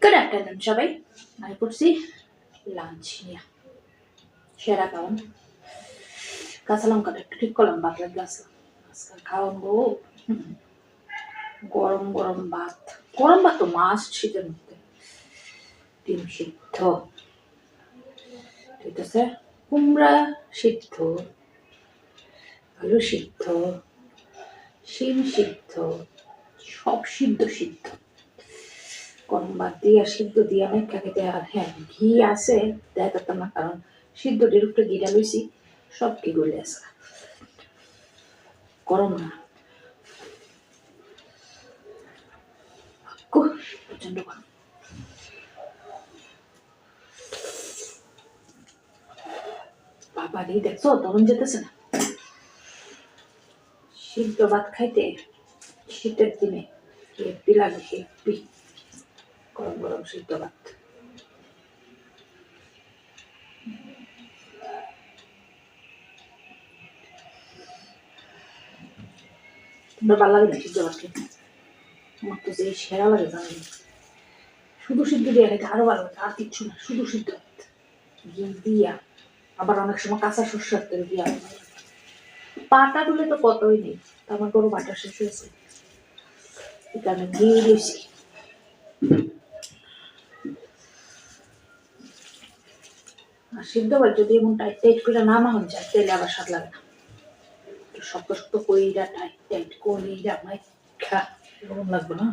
Good afternoon, সবাই। আমি করছি লাঞ্চ নিয়ে সেরা খাওয়ান কাঁচা লঙ্কাটা একটু ঠিক করলাম বাতলা গ্লাস আজকাল খাওয়ান গো গরম গরম ভাত তো মাস্ট শীতের মধ্যে ডিম সিদ্ধ ঠিক আছে কুমড়া সিদ্ধ আলু সিদ্ধ শিম সিদ্ধ সব সিদ্ধ সিদ্ধ গরম ভাত দিয়ে সিদ্ধ দিয়ে অনেক খেতে আর হ্যাঁ ঘি আছে দেখাতাম না কারণ সিদ্ধ ডির উপরে ঘিটা লইছি সব কি গলে আছে গরম না প্রচন্ড গরম বাবা রে দেখছো তখন যেতেছে না সিদ্ধ ভাত খাইতে শীতের দিনে হেপি লাগে হেপি গরম গরম সিদ্ধ ভাত তোমরা ভালো লাগে না সিদ্ধ ভাত খেতে আমার তো যে সেরা লাগে জানি শুধু সিদ্ধ দিয়ে খেতে আরো ভালো লাগে আর কিচ্ছু না শুধু সিদ্ধ ভাত ঘি দিয়া আবার অনেক সময় কাঁচা সর্ষের তেল দিয়া পাটা গুলো তো কতই নেই আমার গরু বাটা শেষ হয়েছে এই কারণে ঘি দিয়েছি আর সিদ্ধ ভাত যদি এমন টাইট টাইট করে না মাখন যায় তেলে আবার স্বাদ লাগে না শক্ত শক্ত কইরা টাইট টাইট কইরা মাইখা এরকম লাগবে না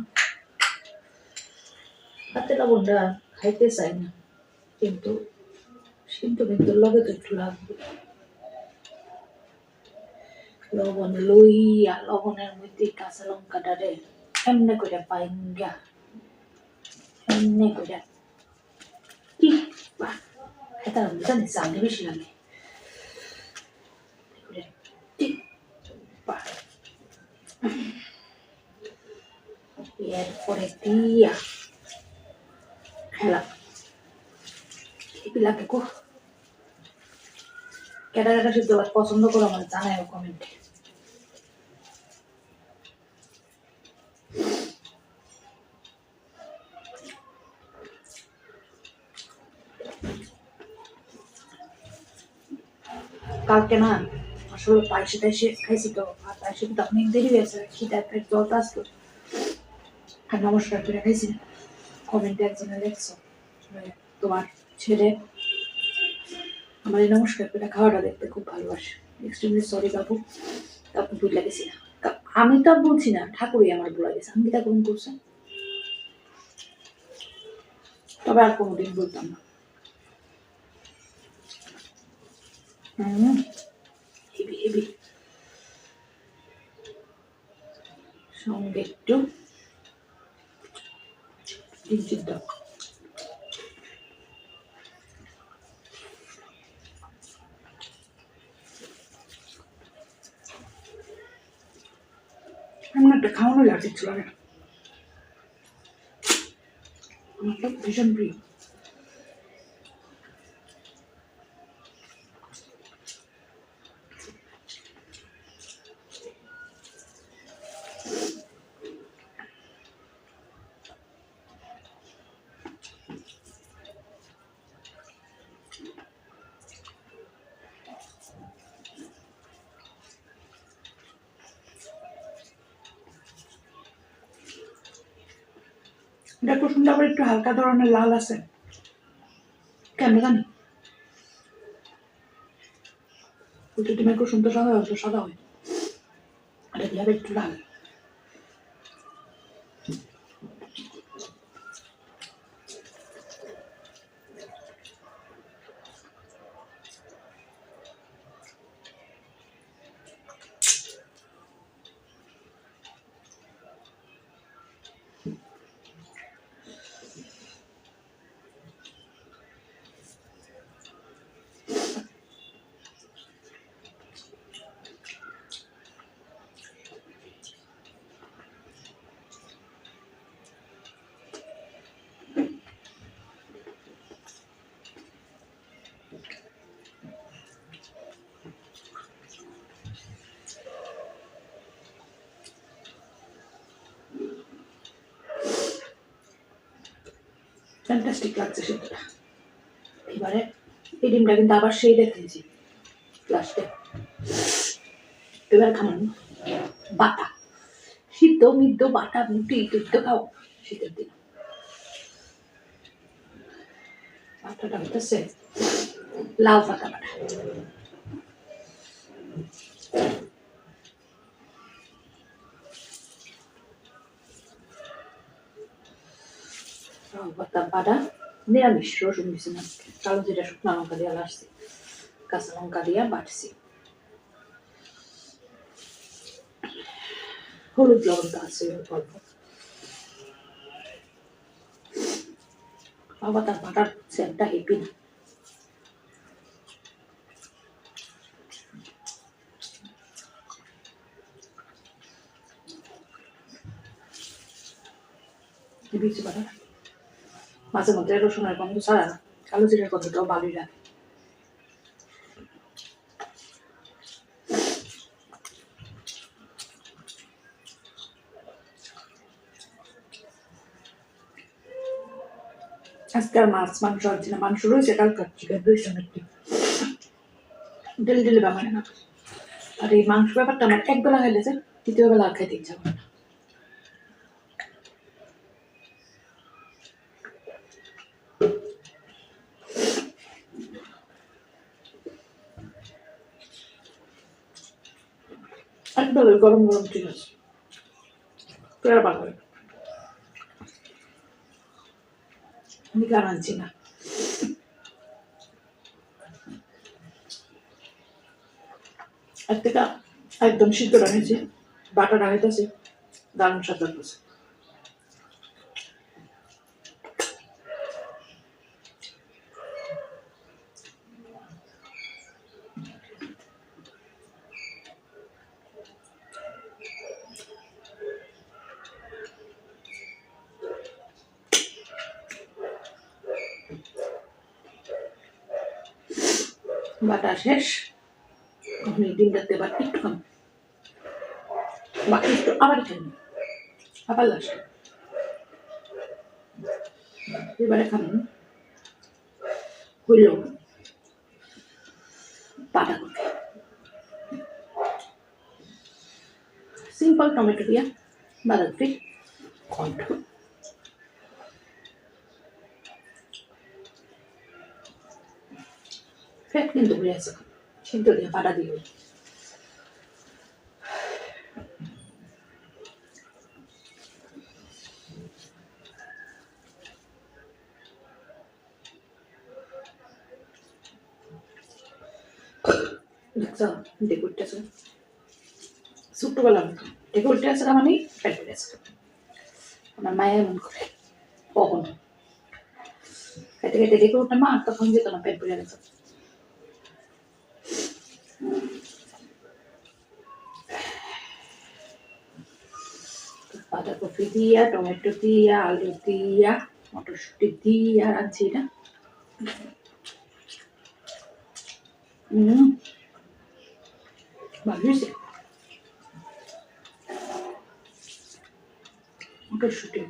হাতে লবণটা খাইতে চাই না কিন্তু সিদ্ধ কিন্তু লগে তো একটু লাগবে লবণ লইয়া লবণের মধ্যে কাঁচা লঙ্কাটারে এমনি করে পাইঙ্গা এমনি করে কি বাহ খেতে জানি জানি বেশি লাগে এরপরে দিয়া খেলা এগুলাকে খুব কেটা কেটা সিদ্ধ ভাত পছন্দ করো আমার জানাই কমেন্টে কালকে না আসলে পায়েসে টাইসে খাইছি তো আর পায়েসে তো অনেক দেরি হয়েছে খিদে একটা জল আসতো আর নমস্কার করে খাইছি কমেন্টে একজনে দেখছো তোমার ছেলে আমার এই নমস্কার করে খাওয়াটা দেখতে খুব ভালোবাসে এক্সট্রিমলি সরি বাবু আপনি ভুল লাগেছি না আমি তো আর বলছি না ঠাকুরই আমার ভুল গেছে আমি তা কোন করছেন তবে আর কোনোদিন বলতাম না হেবি হেবি সঙ্গে একটু ডিম সিদ্ধ এমন একটা খাওয়ানো লাগছে লাগে না আমার তো ভীষণ প্রিয় এটা কুসুমটা আবার একটু হালকা ধরনের লাল আছে কেন জানি উল্টে ডিমের কুসুম তো সাদা হয় সাদা হয় এটা দিয়ে একটু লাল ফ্যান্টাস্টিক লাগছে সেটা। এবারে এই ডিমটা কিন্তু আবার সেই দেখেছি লাস্টে। এবার খাবেন বাটা, সিদ্ধ মিদ্ধ বাটা মুটি তুদ্ধ খাও শীতের দিন। বাটাটা হতেছে লাউ পাতা বাটা। লাউ পাতা বাটা নিরামিষ, রসুন দিছি না, কালো জিরা শুকনো লঙ্কা দিয়ে লাসছি, কাঁচা লঙ্কা দিয়ে বাটছি, হলুদ লবণ তো আছে অল্প। লাউ পাতার বাটার সেন্টটা হেপি না। দিয়েছি বাটা, মাঝে মধ্যে রসুনের গন্ধ ছাড়া কালো জিরার গন্ধটাও ভালোই লাগে। আজকে আর মাছ মাংস হচ্ছে না, মাংস রয়েছে কালকার চিকেন রয়েছে অনেকটি, ডেলি ডেলি বানায় না। আর এই মাংস ব্যাপারটা আমার একবেলা খাইলে যে দ্বিতীয় বেলা আর খাইতে ইচ্ছা করে না। একবারে গরম গরম ঠিক আছে, পেয়ার ভালো হয়। আমি গান আনছি না, এক থেকে একদম সিদ্ধ রাখেছি, বাটা রাখাইতেছি, দারুণ স্বাদ লাগতেছে। বাটা শেষ, আমি ডিমটাতে এবার একটু খাম, বাকি একটু আবার খাই, আবার লাস্টে এবারে খাবেন হইল বাঁধাকপি, সিম্পল টমেটো দিয়া বাঁধাকপি কণ্ঠ। ফ্যাট কিন্তু হয়ে আছে, সিদ্ধ দিয়ে বাটা দিয়ে। দেখছো ডেকুরটা আছে, ছোট্টবেলা ডেকুরটা আছে মানে পেট বেড়ে আছে। আমার মায়ের এমন করে কখনো খেতে খেতে ডেকে উঠে মা, তখন যেত না, পেট বেড়ে গেছে। বাঁধাকপি দিয়া, টমেটো দিয়া, আলু দিয়া, মটরশুঁটি দিয়া রাঁধছি এটা। ভালো হয়েছে মটরশুঁটি।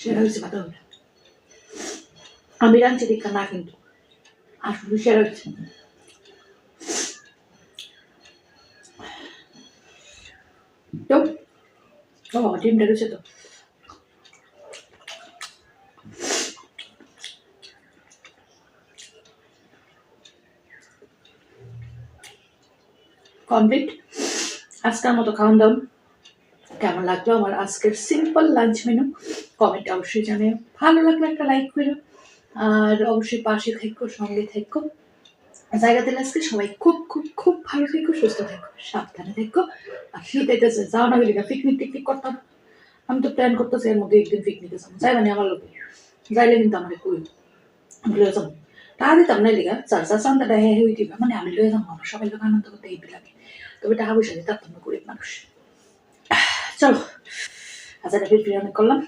সেটা হচ্ছে বাঁধাকপি। আমি রাঁধছি দীক্ষা না, কিন্তু আসলে শেয়ার হচ্ছে তো। ও ডিমটা রয়েছে তো। কমপ্লিট আজকের মতো খাওয়ান দাওয়ান। কেমন লাগলো আমার আজকের সিম্পল লাঞ্চ মেনু কমেন্টে অবশ্যই জানিও। ভালো লাগলে একটা লাইক করো, আর অবশ্যই পাশে থেকো, সঙ্গে থেকো। জায়গা দিলে আজকে সবাই খুব খুব খুব ভালো থেকো, সুস্থ থেকো, সাবধানে থেকো। আর শীত এটাছে যাও না গেলে পিকনিক টিকনিক করতাম। আমি তো প্ল্যান করতেছি এর মধ্যে একদিন পিকনিকে যাবো, যাই মানে আমার লোকে যাইলে কিন্তু আমাকে কই লয়ে যাবো। টাকা দিতাম না লিগা চার চার চান্দাটা হয়ে হয়ে দিবে, মানে আমি লয়ে যাবো, আমার সবাই লোক আনন্দ করতে এই লাগে। তবে টাকা পয়সা দিতাম না, গরিব মানুষ। চলো আচ্ছা, এটা ফির অনেক করলাম।